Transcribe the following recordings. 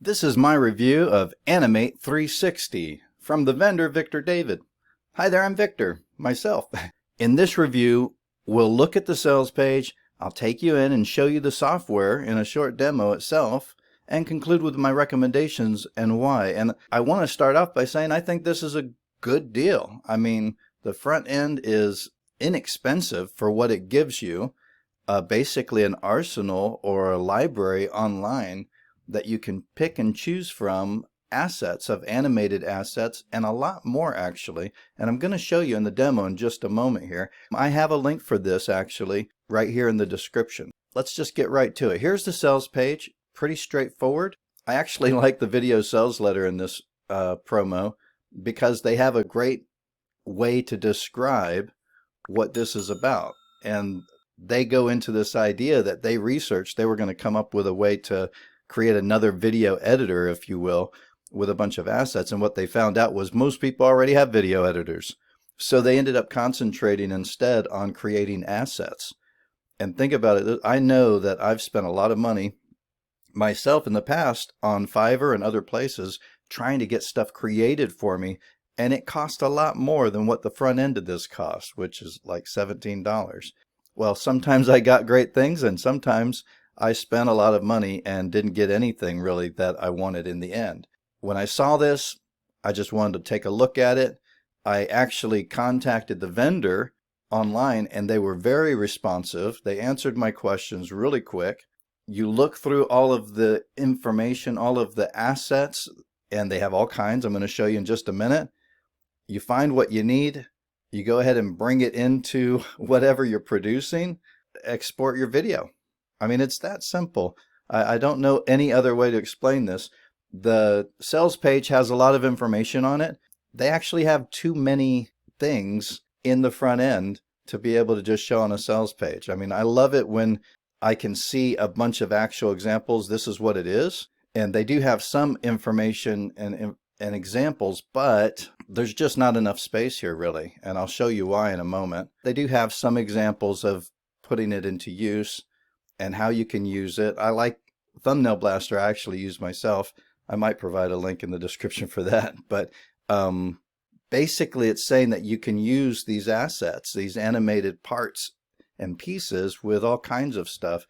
This is my review of Animate360 from the vendor VictorDavid. Hi there, I'm Victor, myself. In this review, we'll look at the sales page, I'll take you in and show you the software in a short demo itself, and conclude with my recommendations and why. And I want to start off by saying I think this is a good deal. I mean, the front end is inexpensive for what it gives you, basically an arsenal or a library online that you can pick and choose from assets of animated assets, and a lot more actually, and I'm going to show you in the demo in just a moment here. I have a link for this actually right here in the description. Let's just get right to it. Here's the sales page, pretty straightforward. I actually like the video sales letter in this promo because they have a great way to describe what this is about, and they go into this idea that they researched. They were going to come up with a way to create another video editor, if you will, with a bunch of assets. And what they found out was most people already have video editors. So they ended up concentrating instead on creating assets. And think about it. I know that I've spent a lot of money myself in the past on Fiverr and other places trying to get stuff created for me. And it cost a lot more than what the front end of this cost, which is like $17. Well, sometimes I got great things, and sometimes I spent a lot of money and didn't get anything really that I wanted in the end. When I saw this, I just wanted to take a look at it. I actually contacted the vendor online, and they were very responsive. They answered my questions really quick. You look through all of the information, all of the assets, and they have all kinds. I'm going to show you in just a minute. You find what you need. You go ahead and bring it into whatever you're producing, export your video. I mean, it's that simple. I don't know any other way to explain this. The sales page has a lot of information on it. They actually have too many things in the front end to be able to just show on a sales page. I mean, I love it when I can see a bunch of actual examples. This is what it is. And they do have some information and examples, but there's just not enough space here really. And I'll show you why in a moment. They do have some examples of putting it into use and how you can use it. I like Thumbnail Blaster. I actually use myself. I might provide a link in the description for that. But basically it's saying that you can use these assets, these animated parts and pieces with all kinds of stuff.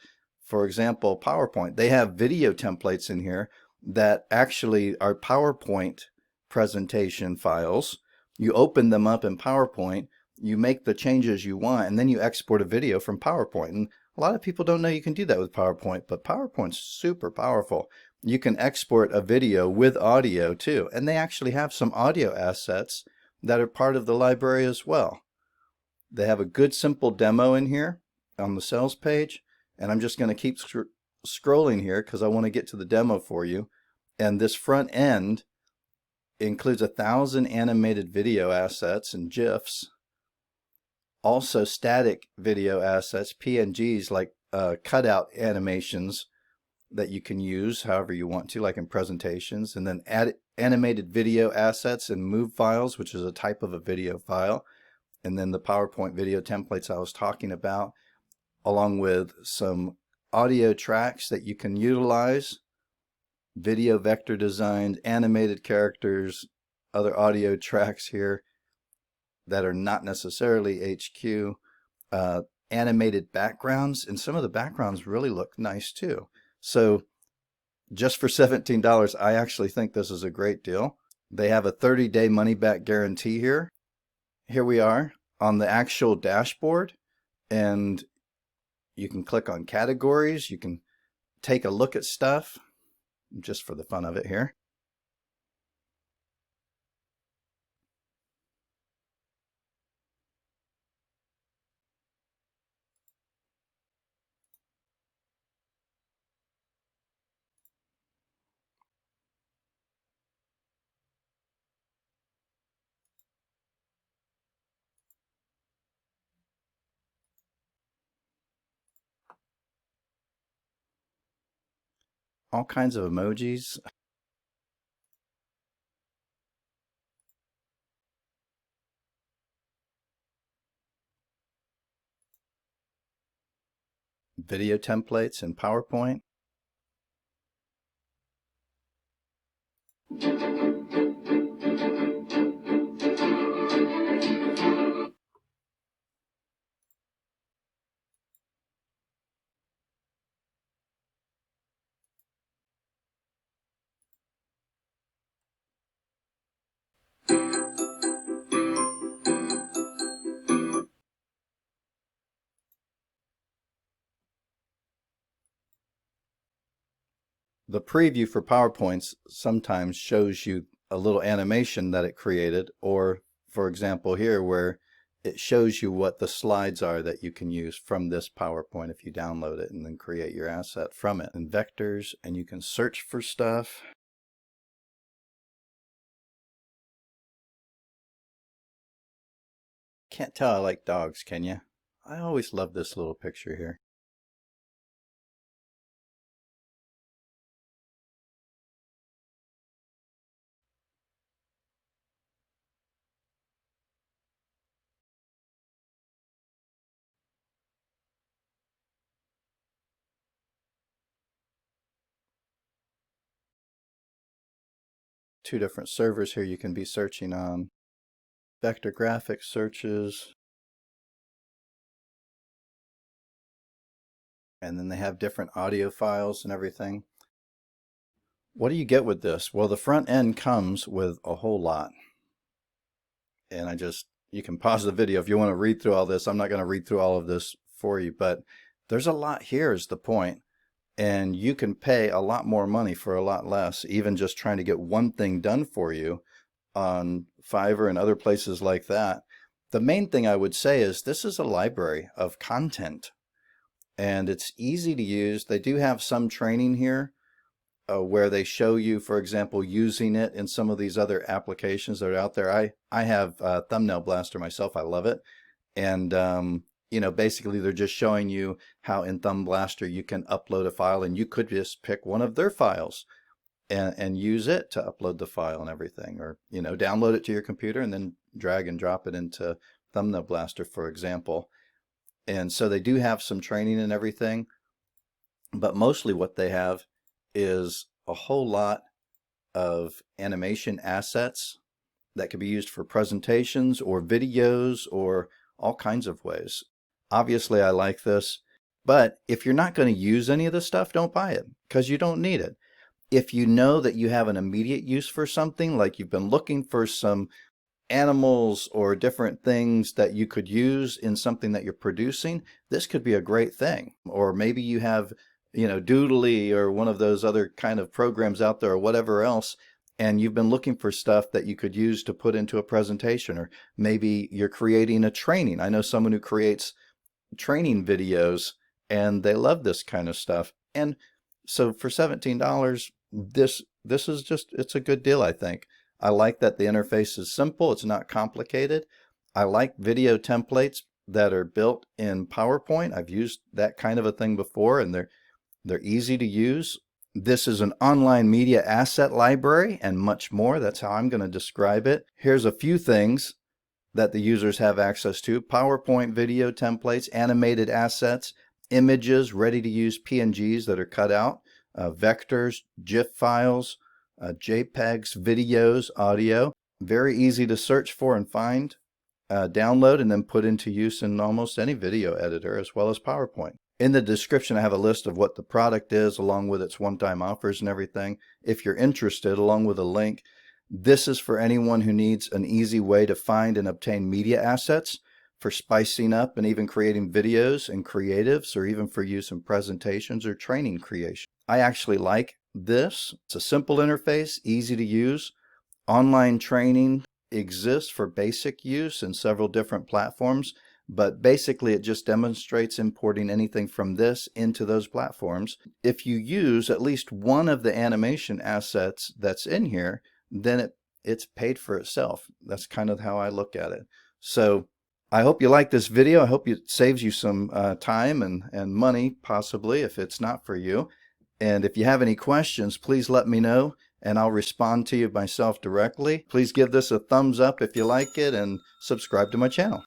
For example, PowerPoint. They have video templates in here that actually are PowerPoint presentation files. You open them up in PowerPoint, you make the changes you want, and then you export a video from PowerPoint. And a lot of people don't know you can do that with PowerPoint, but PowerPoint's super powerful. You can export a video with audio too, and they actually have some audio assets that are part of the library as well. They have a good simple demo in here on the sales page, and I'm just going to keep scrolling here because I want to get to the demo for you. And this front end includes 1,000 animated video assets and Gifs, also static video assets, PNGs, like cutout animations that you can use however you want to, like in presentations, and then animated video assets and move files, which is a type of a video file, and then the PowerPoint video templates I was talking about, along with some audio tracks that you can utilize, video vector designs, animated characters, other audio tracks here that are not necessarily HQ, animated backgrounds, and some of the backgrounds really look nice too. So just for $17, I actually think this is a great deal. They have a 30-day money-back guarantee here. Here we are on the actual dashboard, and you can click on categories. You can take a look at stuff just for the fun of it here. All kinds of emojis. Video templates in PowerPoint. The preview for PowerPoints sometimes shows you a little animation that it created, or for example here where it shows you what the slides are that you can use from this PowerPoint if you download it and then create your asset from it. And vectors, and you can search for stuff. Can't tell I like dogs, can you? I always love this little picture here. Two different servers here you can be searching on. Vector graphics searches. And then they have different audio files and everything. What do you get with this? Well, the front end comes with a whole lot. And you can pause the video if you want to read through all this. I'm not going to read through all of this for you, but there's a lot here is the point. And you can pay a lot more money for a lot less, even just trying to get one thing done for you on Fiverr and other places like that. The main thing I would say is this is a library of content and it's easy to use. They do have some training here where they show you, for example, using it in some of these other applications that are out there. I have Thumbnail Blaster myself. I love it. And you know, basically they're just showing you how in Thumb Blaster you can upload a file, and you could just pick one of their files and use it to upload the file and everything, or you know, download it to your computer and then drag and drop it into Thumbnail Blaster, for example. And so they do have some training and everything, but mostly what they have is a whole lot of animation assets that can be used for presentations or videos or all kinds of ways. Obviously, I like this, but if you're not going to use any of this stuff, don't buy it because you don't need it. If you know that you have an immediate use for something, like you've been looking for some animals or different things that you could use in something that you're producing, this could be a great thing. Or maybe you have, you know, Doodly or one of those other kind of programs out there or whatever else, and you've been looking for stuff that you could use to put into a presentation, or maybe you're creating a training. I know someone who creates training videos and they love this kind of stuff. And so for $17, this is just, it's a good deal, I think. I like that the interface is simple, it's not complicated. I like video templates that are built in PowerPoint. I've used that kind of a thing before, and they're easy to use. This is an online media asset library and much more. That's how I'm going to describe it. Here's a few things that the users have access to: PowerPoint video templates, animated assets, images, ready-to-use PNGs that are cut out, vectors, GIF files, JPEGs, videos, audio. Very easy to search for and find, download, and then put into use in almost any video editor as well as PowerPoint. In the description, I have a list of what the product is along with its one-time offers and everything. If you're interested, along with a link. This is for anyone who needs an easy way to find and obtain media assets for spicing up and even creating videos and creatives, or even for use in presentations or training creation. I actually like this. It's a simple interface, easy to use. Online training exists for basic use in several different platforms, but basically it just demonstrates importing anything from this into those platforms. If you use at least one of the animation assets that's in here, then it's paid for itself. That's kind of how I look at it. So I hope you like this video. I hope it saves you some time and money, possibly, if it's not for you. And if you have any questions, please let me know, and I'll respond to you myself directly. Please give this a thumbs up if you like it, and subscribe to my channel.